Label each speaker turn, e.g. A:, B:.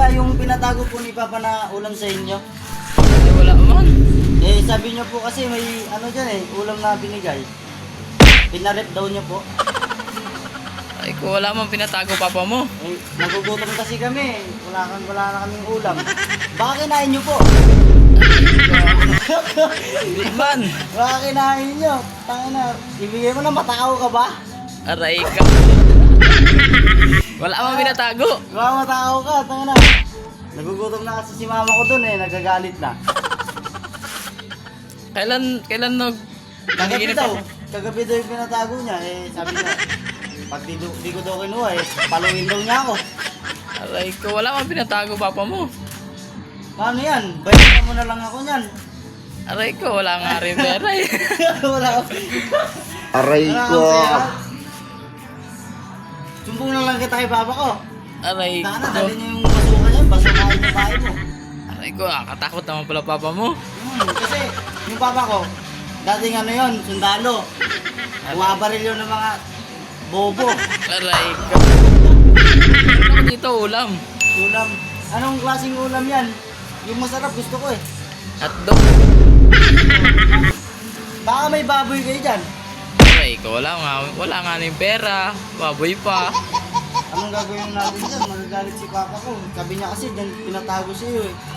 A: kaya yung pinatago po ni Papa na ulam sa inyo?
B: Ay, wala man.
A: Eh, sabi niyo po kasi may ano dyan eh, ulam na binigay. Pinarep daw niyo po.
B: Ay, kung wala man pinatago papa mo.
A: Eh, nagugutom kasi kami. Wala na kaming ulam. Baka kinain niyo po.
B: Hindi man.
A: Baka kinain niyo. Tangina, ibigay mo na matakaw ka ba?
B: Aray ka. Wala man pinatago.
A: Baka matakaw ka, tangina. Nagugutom na kasi si mama ko dun eh, nagagalit na.
B: Kailan
A: Kagabi daw. Kagabi daw yung pinatago niya. Eh, sabi niya, pag di ko daw kinuha eh, paluin daw niya ako.
B: Aray ko, wala man pinatago papa mo.
A: Paano yan? Bayaran mo na lang ako niyan.
B: Aray ko, wala nga rin pera eh.
A: Wala ako.
C: Aray
A: Wala
C: ko.
A: akong pera. Sumbong na lang kita kay papa ko.
B: Aray
A: Sana,
B: ko.
A: dali niya yung basuka niya. Basuka yung bahay mo.
B: Aray ko, katakot naman pala papa mo.
A: Kasi yung papa ko, dating ano yun, sundalo. Bumabaril yun ng mga bobo.
B: Aray ko. Ano dito ulam?
A: Ulam. Anong klaseng ulam yan? Yung masarap gusto ko eh.
B: Hotdog.
A: Baka may baboy kayo dyan.
B: Aray ko, wala nga rin pera. Baboy pa.
A: Anong gagawin natin dyan? Magagalit si papa ko. Sabi niya kasi dyan pinatago sa'yo eh.